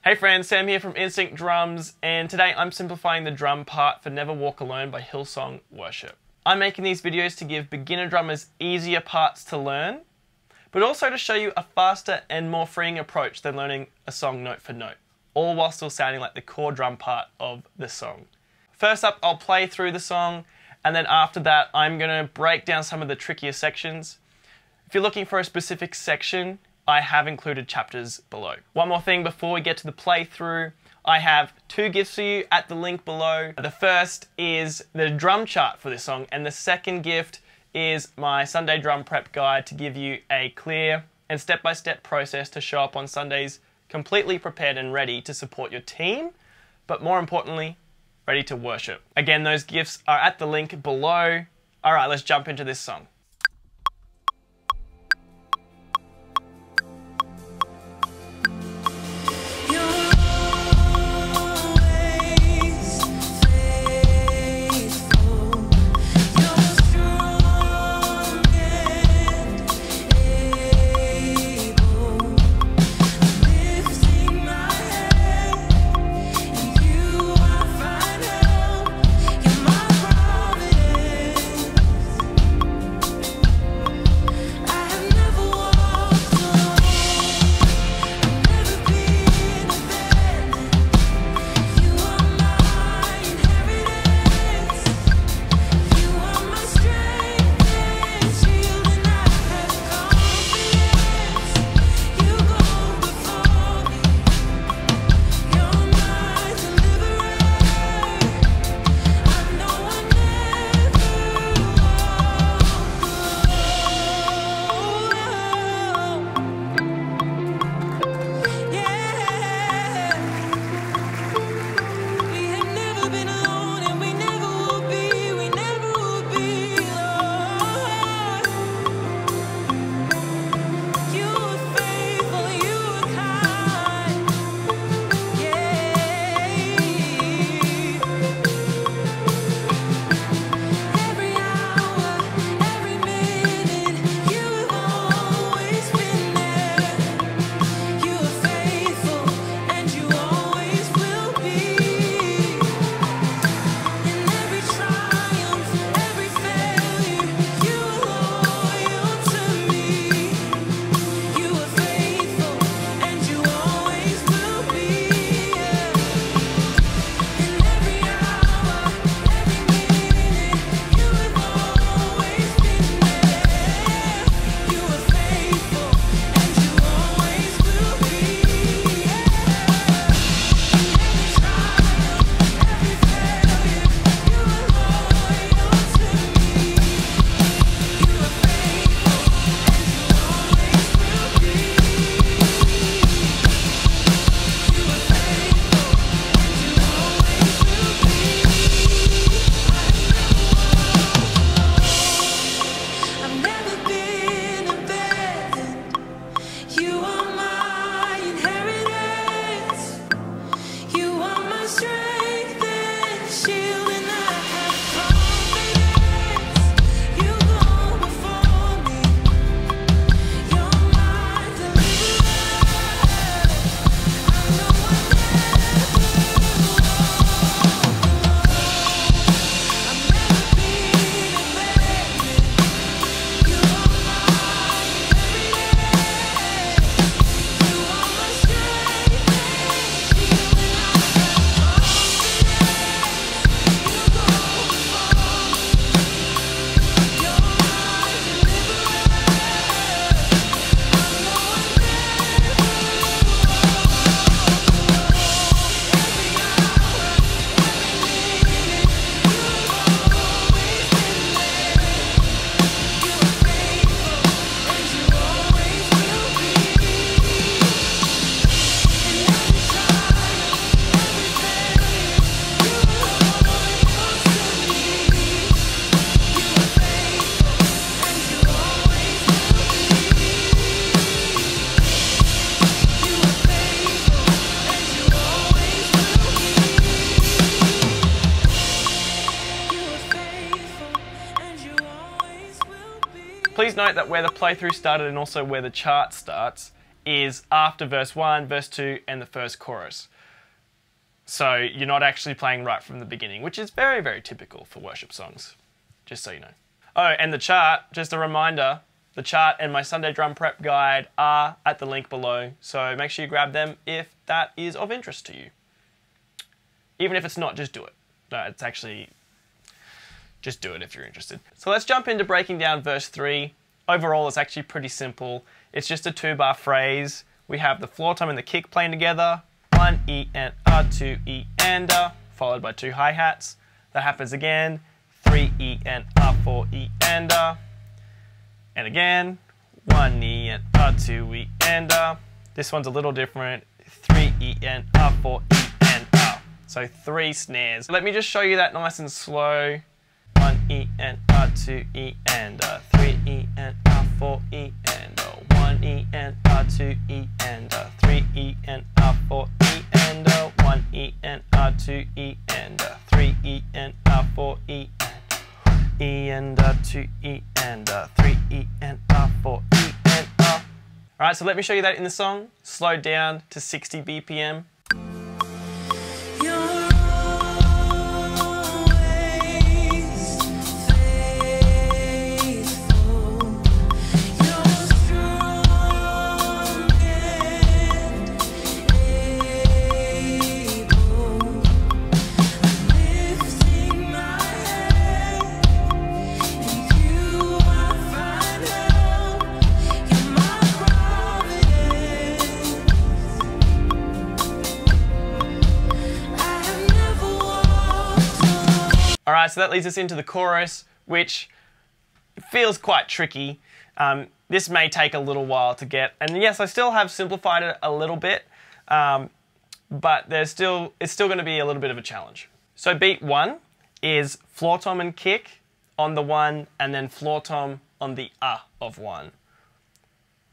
Hey friends, Sam here from Instinct Drums, and today I'm simplifying the drum part for Never Walk Alone by Hillsong Worship. I'm making these videos to give beginner drummers easier parts to learn, but also to show you a faster and more freeing approach than learning a song note for note, all while still sounding like the core drum part of the song. First up, I'll play through the song, and then after that, I'm going to break down some of the trickier sections. If you're looking for a specific section, I have included chapters below. One more thing before we get to the playthrough, I have two gifts for you at the link below. The first is the drum chart for this song, and the second gift is my Sunday drum prep guide to give you a clear and step-by-step process to show up on Sundays completely prepared and ready to support your team, but more importantly, ready to worship. Again, those gifts are at the link below. All right, let's jump into this song. Please note that where the playthrough started and also where the chart starts is after verse 1, verse 2, and the first chorus. So you're not actually playing right from the beginning, which is very, very typical for worship songs, just so you know. Oh, and the chart, just a reminder, the chart and my Sunday drum prep guide are at the link below, so make sure you grab them if that is of interest to you. Even if it's not, just do it. No, it's actually, just do it if you're interested. So let's jump into breaking down verse 3. Overall, it's actually pretty simple. It's just a 2-bar phrase. We have the floor tom and the kick playing together. 1 E and A, 2 E and A, followed by 2 hi-hats. That happens again. 3 E and A, 4 E and A. And again, 1 E and A, 2 E and A. This one's a little different. 3 E and A, 4 E and A. So 3 snares. Let me just show you that nice and slow. 1 E and A, 2 E and A. 3 E and A, 4 E and A. 1 E and A, 2 E and A. 3 E and A, 4 E and A. 1 E and A, 2 E and A. 3 E and A, 4 E and A. E and A, 2 E and A. 3 E and A, 4 E and A. Alright, so let me show you that in the song. Slowed down to 60 BPM. Alright, so that leads us into the chorus, which feels quite tricky. This may take a little while to get, and yes, I still have simplified it a little bit, but it's still going to be a little bit of a challenge. So beat 1 is floor tom and kick on the 1, and then floor tom on the A of 1.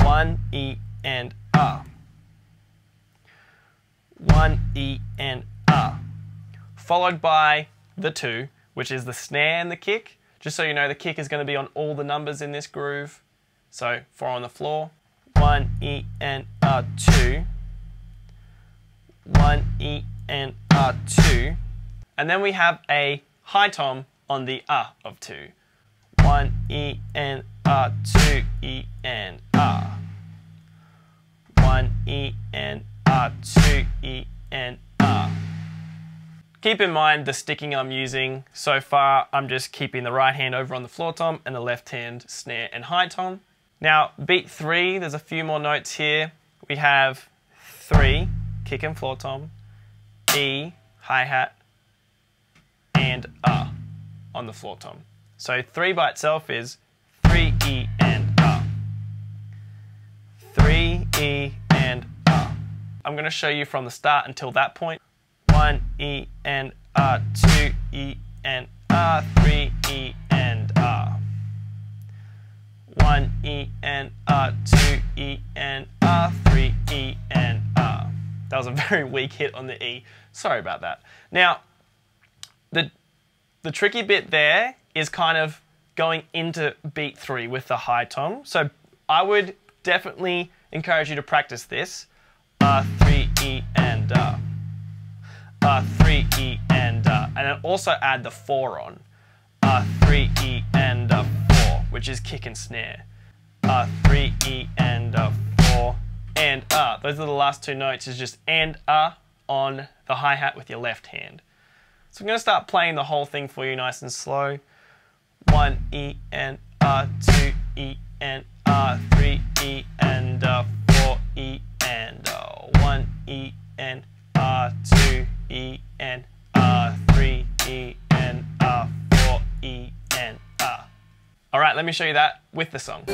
1 E and A. 1 E and A. Followed by the 2, which is the snare and the kick. Just so you know, the kick is going to be on all the numbers in this groove. So 4 on the floor. 1 E and A, 2. 1 E and A, 2. And then we have a high tom on the A of 2. 1 E and A, 2 E and A. 1 E and A, 2 E and A. Keep in mind the sticking I'm using. So far, I'm just keeping the right hand over on the floor tom and the left hand snare and high tom. Now, beat 3, there's a few more notes here. We have 3, kick and floor tom, E, hi-hat, and A on the floor tom. So 3 by itself is 3 E and A. 3 E and A. I'm going to show you from the start until that point. 1 E and A, 2 E and A, 3 E and A. 1 E and A, 2 E and A, 3 E and A. That was a very weak hit on the E. Sorry about that. Now, the tricky bit there is kind of going into beat 3 with the high tom. So I would definitely encourage you to practice this. 3 E and A. 3 E and then also add the 4 on. 3 E and 4, which is kick and snare. 3 E and 4 and those are the last 2 notes. Is just and on the hi-hat with your left hand. So I'm going to start playing the whole thing for you nice and slow. 1 E and 2 E and 3 E and 4 E and 1 E and 2 E and 3 E and 4 E and Alright, let me show you that with the song.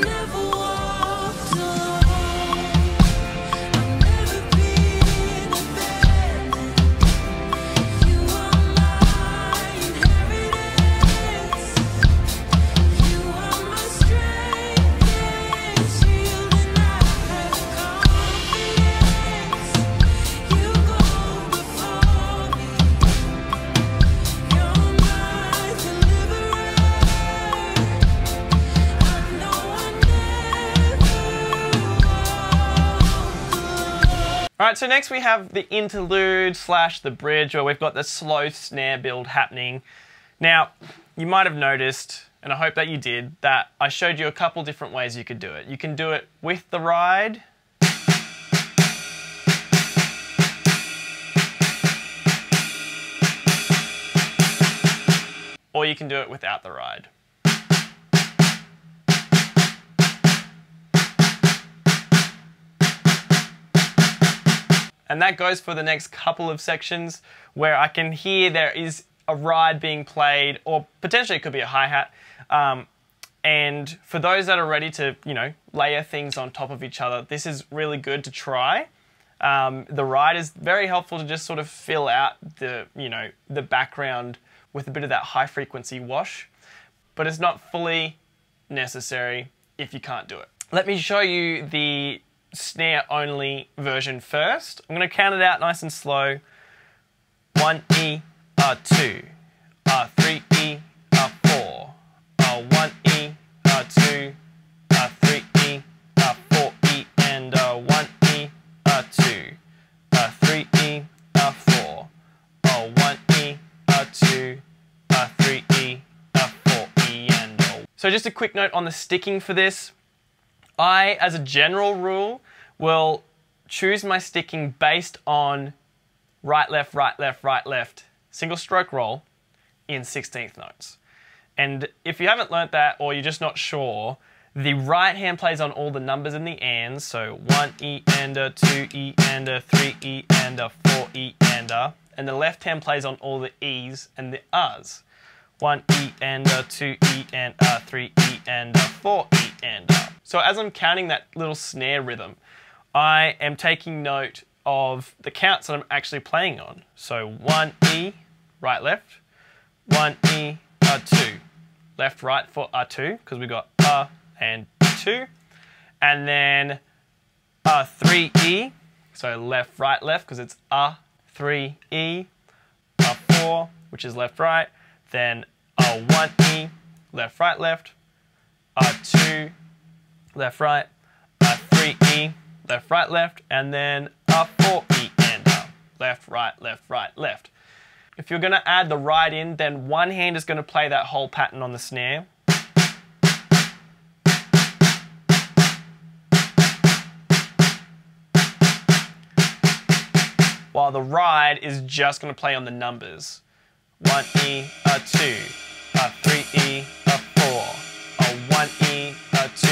Alright, so next we have the interlude / the bridge, where we've got the slow snare build happening. Now, you might have noticed, and I hope that you did, that I showed you a couple different ways you could do it. You can do it with the ride, or you can do it without the ride. And that goes for the next couple of sections where I can hear there is a ride being played, or potentially it could be a hi-hat. And for those that are ready to, layer things on top of each other, this is really good to try. The ride is very helpful to just sort of fill out the background with a bit of that high frequency wash, but it's not fully necessary if you can't do it. Let me show you the snare only version first. I'm going to count it out nice and slow. 1 E, 2, 3 E, 4, 1 E, 2, 3 E, 4 E, and 1 E, 2, 3 E, 4, 1 E, 2, 3 E, 4 E, and So just a quick note on the sticking for this. I, as a general rule, will choose my sticking based on right, left, right, left, right, left, single stroke roll in 16th notes. And if you haven't learnt that, or you're just not sure, the right hand plays on all the numbers in the ands, so 1 E and a, 2 E and a, 3 E and a, 4 E and a, and the left hand plays on all the E's and the R's. 1 E and a, 2 E and a, 3 E and a, 4 E and a. So as I'm counting that little snare rhythm, I am taking note of the counts that I'm actually playing on. So 1 E, right, left, 1 E, 2, left, right for 2, because we got and 2, and then 3 E, so left, right, left, because it's 3 E, 4, which is left, right, then 1 E, left, right, left, 2, left, right, 3 E, left, right, left, and then 4 E and left, right, left, right, left. If you're going to add the ride in, then one hand is going to play that whole pattern on the snare. While the ride is just going to play on the numbers. 1 E, 2, 3 E, 4, 1 E, 2,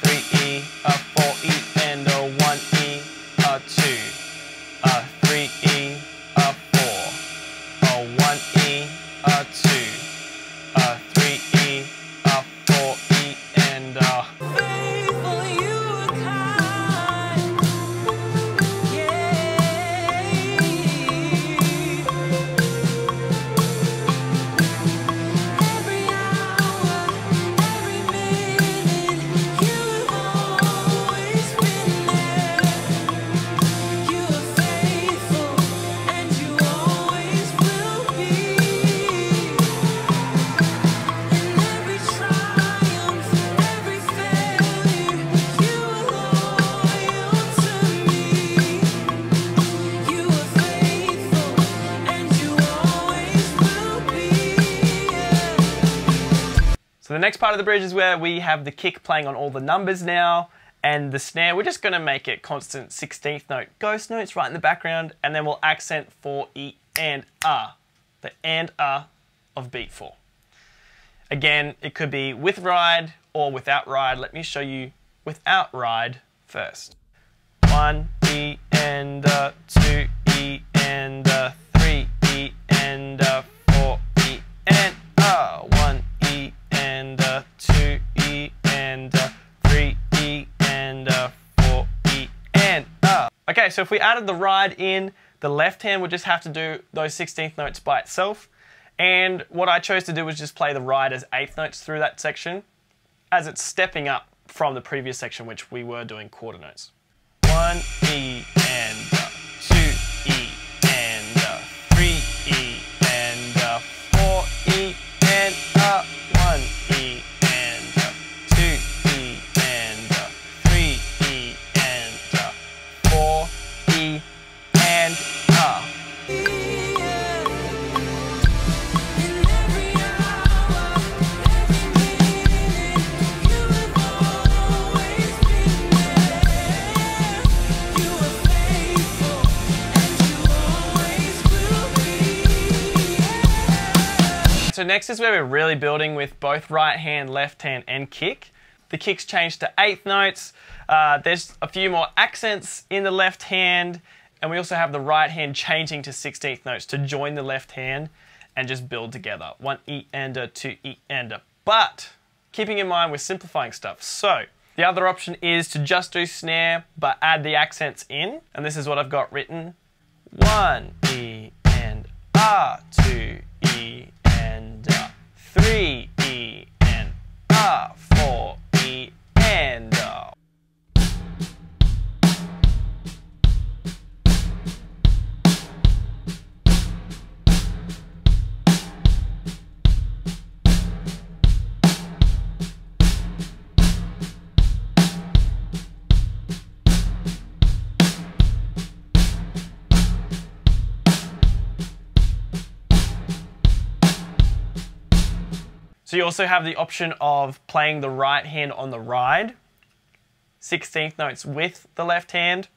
3 E, 4 E, and 1 E, 2, 3 E, 4, 1 E, 2, 3 E, 4 E, and So the next part of the bridge is where we have the kick playing on all the numbers now, and the snare, we're just going to make it constant 16th note ghost notes right in the background, and then we'll accent 4 E and the and of beat 4. Again, it could be with ride or without ride. Let me show you without ride first. 1 E and 2 E and 3 E and 4 E and 1 E and 2 E and 3 E and 4 E and Okay, so if we added the ride in, the left hand would just have to do those 16th notes by itself. And what I chose to do was just play the ride as 8th notes through that section, as it's stepping up from the previous section, which we were doing quarter notes. 1 E and 2 E and 3 E and 4 E and 1 E and 2 E and 3 E and 4 E so next is where we're really building with both right hand, left hand, and kick. The kicks change to eighth notes. There's a few more accents in the left hand, and we also have the right hand changing to 16th notes to join the left hand and just build together. 1 E-ender, 2 E-ender. But keeping in mind we're simplifying stuff. So the other option is to just do snare but add the accents in, and this is what I've got written. 1 E and R, 2 E and 3 E and R, 4 E and So you also have the option of playing the right hand on the ride, 16th notes with the left hand.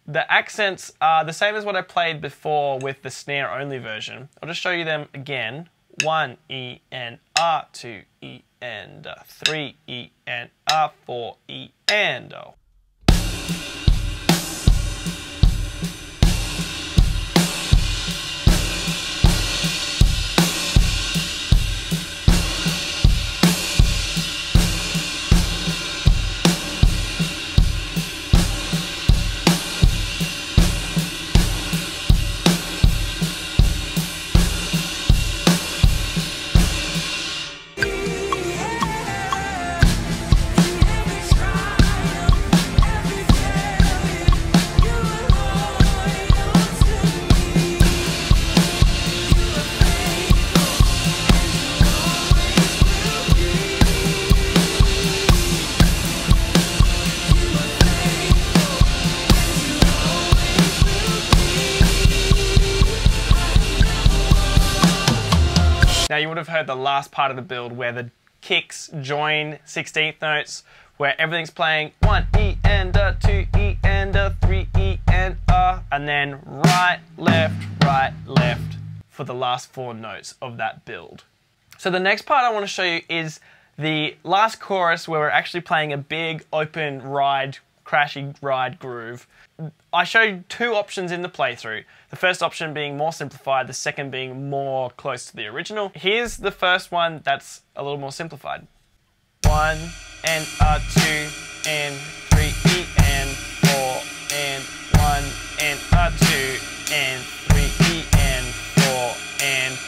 The accents are the same as what I played before with the snare only version. I'll just show you them again. 1 E and R, 2 E and 3 E and R, 4 E and Now you would have heard the last part of the build where the kicks join 16th notes, where everything's playing 1 E and 2 E and 3 E and and then right, left for the last 4 notes of that build. So the next part I want to show you is the last chorus where we're actually playing a big open ride, crashy ride groove. I showed 2 options in the playthrough. The first option being more simplified, the second being more close to the original. Here's the first one that's a little more simplified. 1 and 2 and 3 E and 4 and 1 and 2 and 3 E and 4 and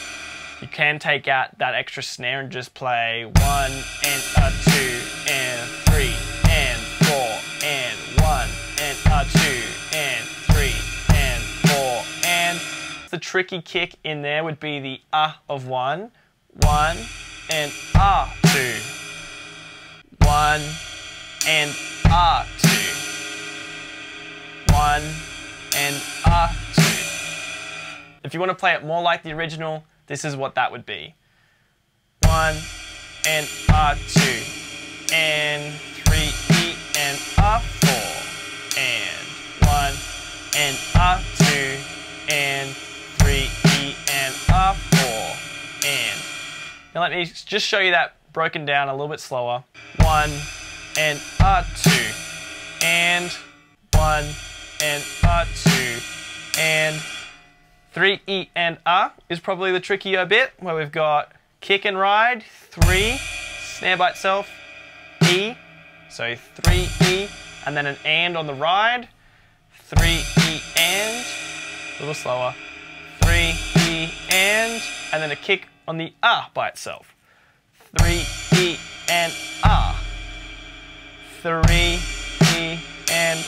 you can take out that extra snare and just play 1 and 2 and 3 and 4 and 1 and 2 and 3 and 4 and the tricky kick in there would be the of 1 and 2 1 and 2 1 and 2. If you want to play it more like the original, this is what that would be. 1 and 2 and 3 E and 4 and 1 and 2 and 3 E and 4 and. Now let me just show you that broken down a little bit slower. 1 and 2 and 1 and 2 and 3 E and is probably the trickier bit, where we've got kick and ride, 3, snare by itself, E, so 3 E, and then an and on the ride, 3 E and, a little slower, 3 E and then a kick on the by itself, 3 E and 3 E and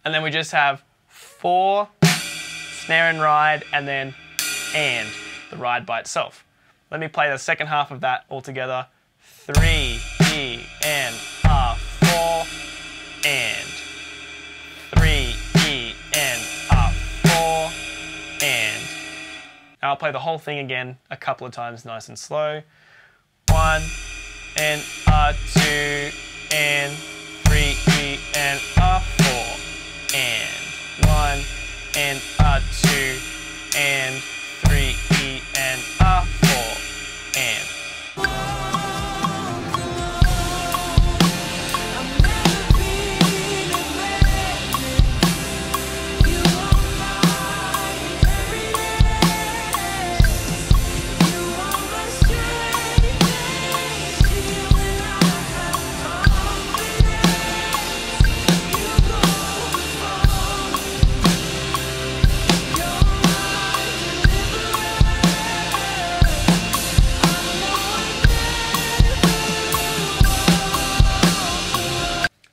and then we just have 4 snare and ride, and then the ride by itself. Let me play the second half of that all together. 3 E and 4 and 3 E and 4 and. Now I'll play the whole thing again a couple of times, nice and slow. 1 and 2 and 3 E and 4 and 1 and 2 and 3 E and 4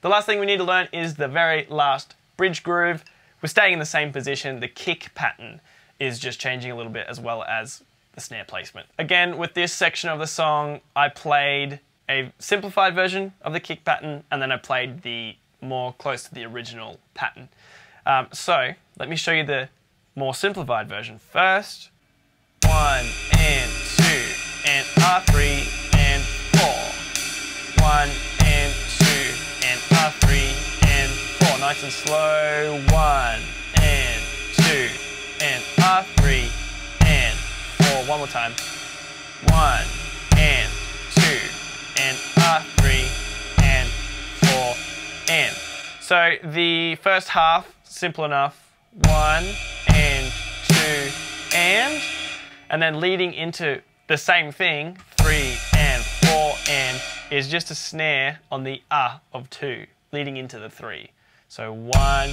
The last thing we need to learn is the very last bridge groove. We're staying in the same position. The kick pattern is just changing a little bit, as well as the snare placement. Again, with this section of the song, I played a simplified version of the kick pattern, and then I played the more close to the original pattern. So let me show you the more simplified version. First, 1 and 2 and R3 and 4. 1 and 2 and R3 and 4. Nice and slow. 1 and 2 and R3 and 4. One more time. 1 and 2 and R3 and 4 and. So the first half, simple enough. 1 and 2 and then leading into the same thing, 3 and 4 and, is just a snare on the of 2, leading into the 3. So 1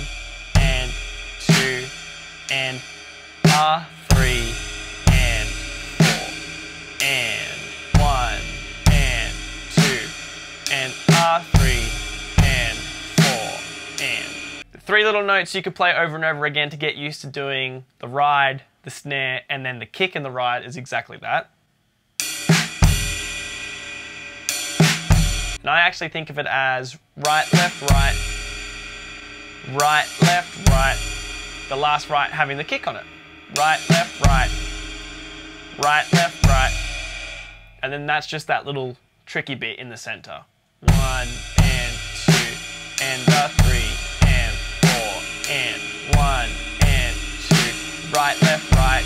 and 2 and R3 and 4 and 1 and 2 and R3 and 4 and. The 3 little notes you could play over and over again to get used to doing the ride, the snare, and then the kick in the ride is exactly that. And I actually think of it as right, left, right, right, left, right, the last right having the kick on it. Right, left, right, right, left, right. And then that's just that little tricky bit in the center. 1 and 2 and the 3 and 4 and 1 and 2, right, left, right.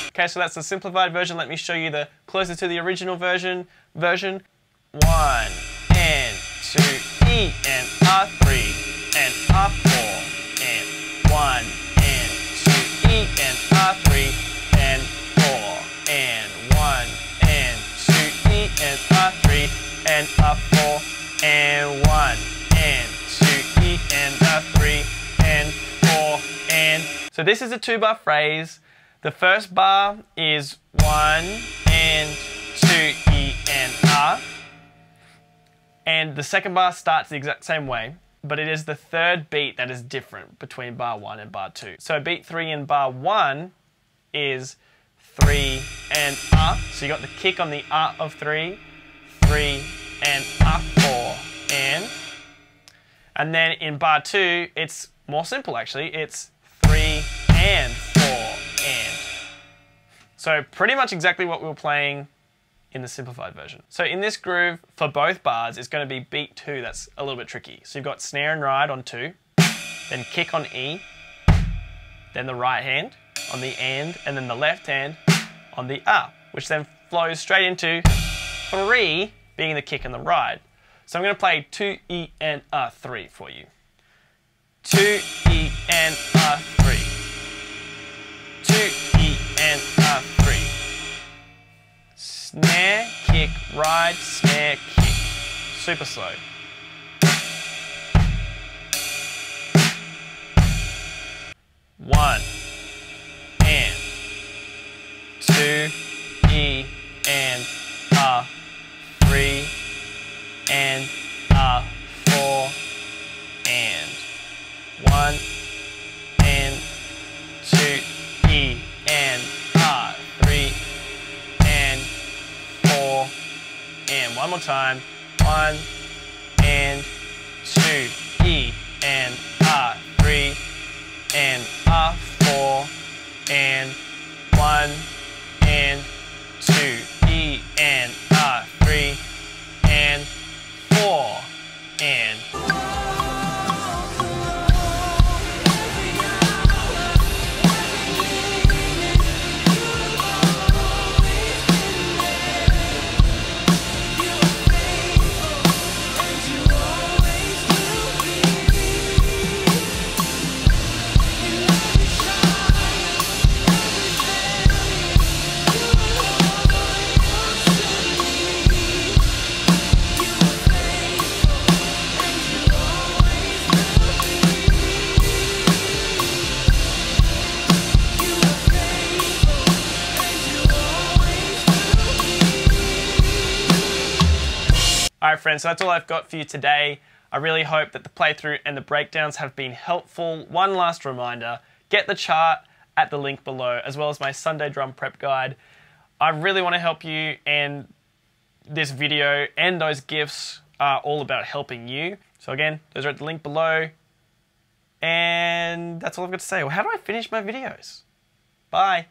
Okay, so that's the simplified version. Let me show you the closer to the original version. 1 and 2, E and R3 and R4 and 1 and 2, E and R3 and 4 and 1 and 2, E and R3 and R4 and 1 and 2, E and R3 and 4 and. So this is a 2-bar phrase. The first bar is 1 and 2, E and R. And the second bar starts the exact same way, but it is the third beat that is different between bar 1 and bar 2. So beat 3 in bar 1 is 3 and R. So you got the kick on the R of 3, 3 and R4 and. And then in bar 2, it's more simple actually. It's 3 and 4 and. So pretty much exactly what we were playing in the simplified version. So in this groove, for both bars, it's going to be beat 2 that's a little bit tricky. So you've got snare and ride on 2, then kick on E, then the right hand on the and then the left hand on the which then flows straight into 3 being the kick and the ride. So I'm going to play 2 E and R3 for you. 2 E and R3. 2 E and R3. Snare, kick, ride, snare, kick. Super slow. One and 2 E and R, 3 and R, 4 and 1 and 2 E and R, 3 and 4 and one more time. 1 and 2 E and R, 3 and R, 4 and 1 and 2 E and R, 3 and 4 and. friends, so that's all I've got for you today. I really hope that the playthrough and the breakdowns have been helpful. One last reminder, get the chart at the link below, as well as my Sunday drum prep guide. I really want to help you, and this video and those gifts are all about helping you. So again, those are at the link below. And that's all I've got to say. Well, how do I finish my videos? Bye.